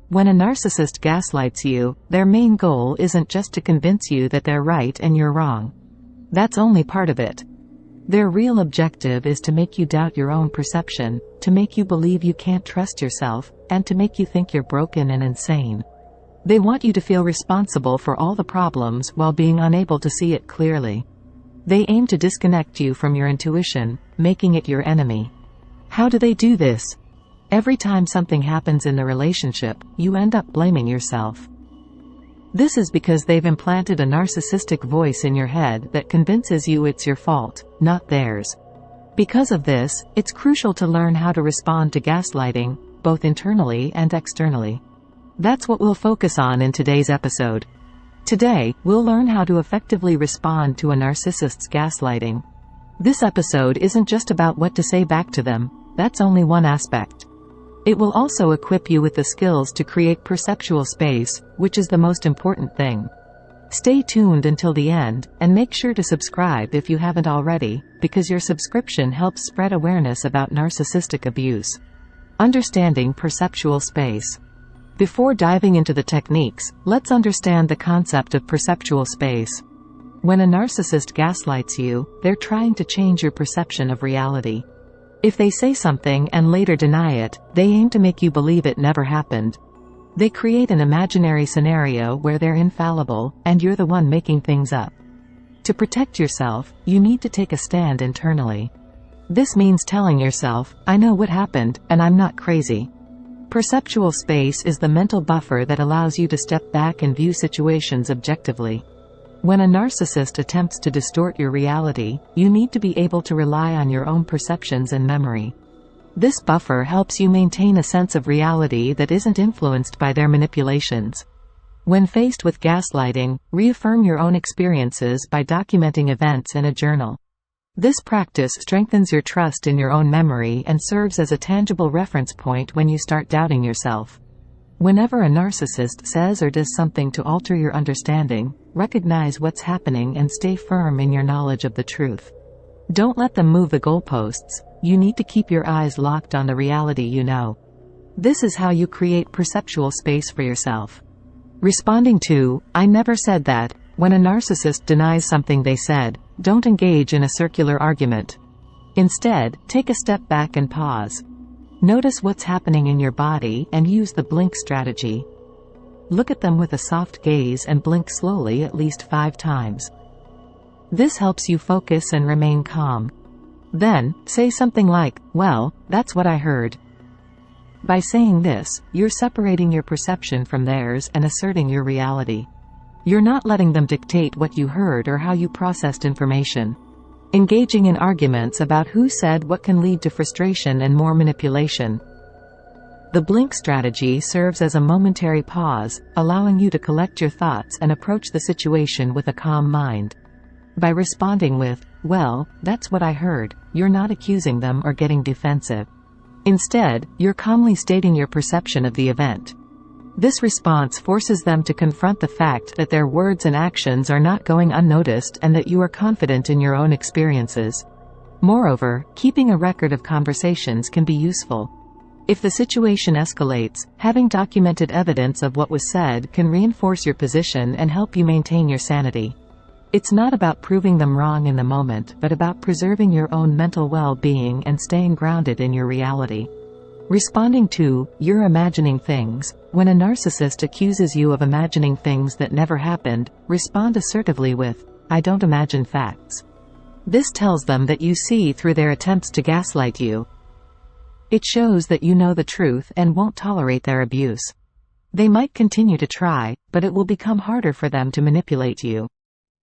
When a narcissist gaslights you, their main goal isn't just to convince you that they're right and you're wrong. That's only part of it. Their real objective is to make you doubt your own perception, to make you believe you can't trust yourself, and to make you think you're broken and insane. They want you to feel responsible for all the problems while being unable to see it clearly. They aim to disconnect you from your intuition, making it your enemy. How do they do this? Every time something happens in the relationship, you end up blaming yourself. This is because they've implanted a narcissistic voice in your head that convinces you it's your fault, not theirs. Because of this, it's crucial to learn how to respond to gaslighting, both internally and externally. That's what we'll focus on in today's episode. Today, we'll learn how to effectively respond to a narcissist's gaslighting. This episode isn't just about what to say back to them, that's only one aspect. It will also equip you with the skills to create perceptual space, which is the most important thing. Stay tuned until the end, and make sure to subscribe if you haven't already, because your subscription helps spread awareness about narcissistic abuse. Understanding perceptual space. Before diving into the techniques, let's understand the concept of perceptual space. When a narcissist gaslights you, they're trying to change your perception of reality. If they say something and later deny it, they aim to make you believe it never happened. They create an imaginary scenario where they're infallible, and you're the one making things up. To protect yourself, you need to take a stand internally. This means telling yourself, I know what happened, and I'm not crazy. Perceptual space is the mental buffer that allows you to step back and view situations objectively. When a narcissist attempts to distort your reality, you need to be able to rely on your own perceptions and memory. This buffer helps you maintain a sense of reality that isn't influenced by their manipulations. When faced with gaslighting, reaffirm your own experiences by documenting events in a journal. This practice strengthens your trust in your own memory and serves as a tangible reference point when you start doubting yourself. Whenever a narcissist says or does something to alter your understanding, recognize what's happening and stay firm in your knowledge of the truth. Don't let them move the goalposts, you need to keep your eyes locked on the reality you know. This is how you create perceptual space for yourself. Responding to, I never said that. When a narcissist denies something they said, don't engage in a circular argument. Instead, take a step back and pause. Notice what's happening in your body and use the blink strategy. Look at them with a soft gaze and blink slowly at least 5 times. This helps you focus and remain calm. Then, say something like, well, that's what I heard. By saying this, you're separating your perception from theirs and asserting your reality. You're not letting them dictate what you heard or how you processed information. Engaging in arguments about who said what can lead to frustration and more manipulation. The blink strategy serves as a momentary pause, allowing you to collect your thoughts and approach the situation with a calm mind. By responding with, well, that's what I heard, you're not accusing them or getting defensive. Instead, you're calmly stating your perception of the event. This response forces them to confront the fact that their words and actions are not going unnoticed and that you are confident in your own experiences. Moreover, keeping a record of conversations can be useful. If the situation escalates, having documented evidence of what was said can reinforce your position and help you maintain your sanity. It's not about proving them wrong in the moment, but about preserving your own mental well-being and staying grounded in your reality. Responding to, you're imagining things. When a narcissist accuses you of imagining things that never happened, respond assertively with, I don't imagine facts. This tells them that you see through their attempts to gaslight you. It shows that you know the truth and won't tolerate their abuse. They might continue to try, but it will become harder for them to manipulate you.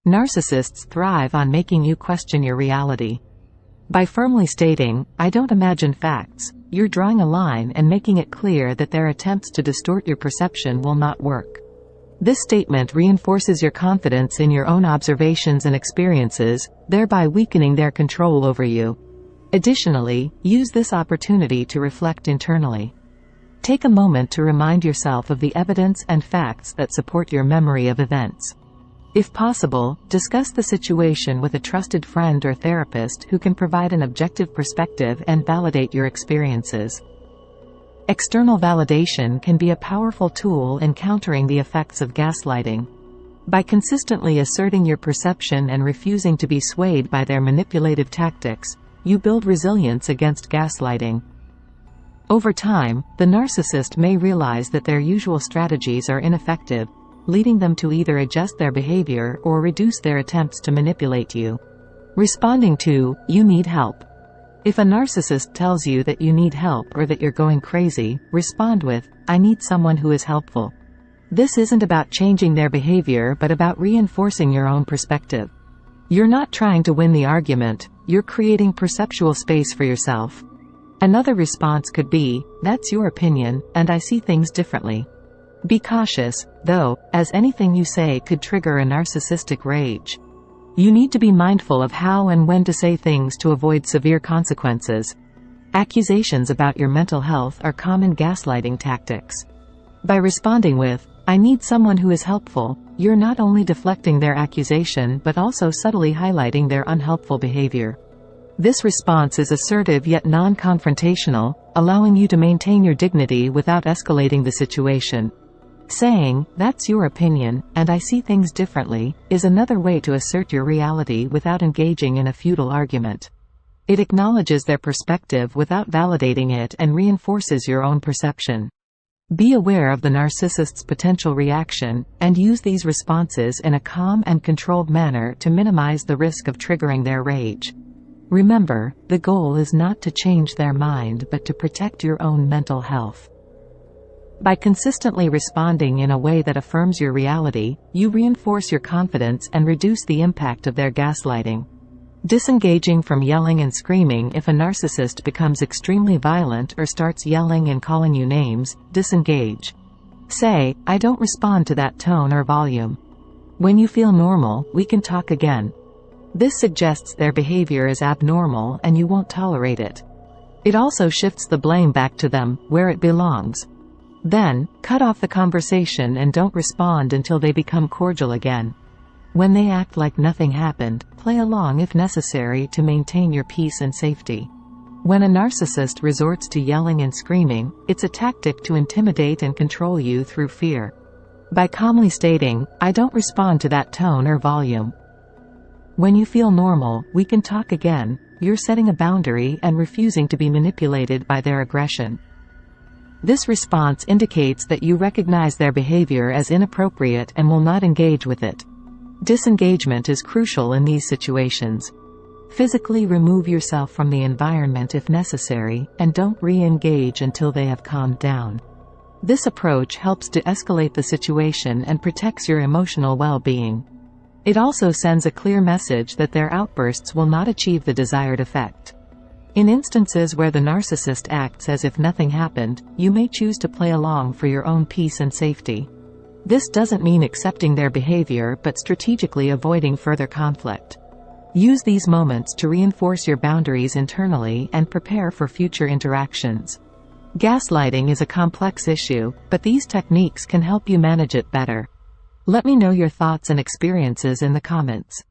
Narcissists thrive on making you question your reality. By firmly stating, I don't imagine facts, you're drawing a line and making it clear that their attempts to distort your perception will not work. This statement reinforces your confidence in your own observations and experiences, thereby weakening their control over you. Additionally, use this opportunity to reflect internally. Take a moment to remind yourself of the evidence and facts that support your memory of events. If possible, discuss the situation with a trusted friend or therapist who can provide an objective perspective and validate your experiences. External validation can be a powerful tool in countering the effects of gaslighting. By consistently asserting your perception and refusing to be swayed by their manipulative tactics, you build resilience against gaslighting. Over time, the narcissist may realize that their usual strategies are ineffective, leading them to either adjust their behavior or reduce their attempts to manipulate you. Responding to, "You need help." If a narcissist tells you that you need help or that you're going crazy, respond with, "I need someone who is helpful." This isn't about changing their behavior but about reinforcing your own perspective. You're not trying to win the argument, you're creating perceptual space for yourself. Another response could be, "That's your opinion, and I see things differently." Be cautious, though, as anything you say could trigger a narcissistic rage. You need to be mindful of how and when to say things to avoid severe consequences. Accusations about your mental health are common gaslighting tactics. By responding with, "I need someone who is helpful," you're not only deflecting their accusation but also subtly highlighting their unhelpful behavior. This response is assertive yet non-confrontational, allowing you to maintain your dignity without escalating the situation. Saying, "That's your opinion, and I see things differently," is another way to assert your reality without engaging in a futile argument. It acknowledges their perspective without validating it and reinforces your own perception. Be aware of the narcissist's potential reaction, and use these responses in a calm and controlled manner to minimize the risk of triggering their rage. Remember, the goal is not to change their mind but to protect your own mental health. By consistently responding in a way that affirms your reality, you reinforce your confidence and reduce the impact of their gaslighting. Disengaging from yelling and screaming. If a narcissist becomes extremely violent or starts yelling and calling you names, disengage. Say, "I don't respond to that tone or volume. When you feel normal, we can talk again." This suggests their behavior is abnormal and you won't tolerate it. It also shifts the blame back to them, where it belongs. Then, cut off the conversation and don't respond until they become cordial again. When they act like nothing happened, play along if necessary to maintain your peace and safety. When a narcissist resorts to yelling and screaming, it's a tactic to intimidate and control you through fear. By calmly stating, "I don't respond to that tone or volume. When you feel normal, we can talk again," you're setting a boundary and refusing to be manipulated by their aggression. This response indicates that you recognize their behavior as inappropriate and will not engage with it. Disengagement is crucial in these situations. Physically remove yourself from the environment if necessary, and don't re-engage until they have calmed down. This approach helps to escalate the situation and protects your emotional well-being. It also sends a clear message that their outbursts will not achieve the desired effect. In instances where the narcissist acts as if nothing happened, you may choose to play along for your own peace and safety. This doesn't mean accepting their behavior but strategically avoiding further conflict. Use these moments to reinforce your boundaries internally and prepare for future interactions. Gaslighting is a complex issue, but these techniques can help you manage it better. Let me know your thoughts and experiences in the comments.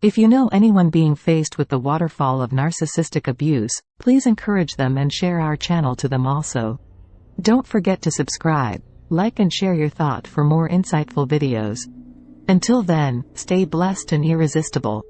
If you know anyone being faced with the waterfall of narcissistic abuse, please encourage them and share our channel to them also. Don't forget to subscribe, like and share your thought for more insightful videos. Until then, stay blessed and irresistible.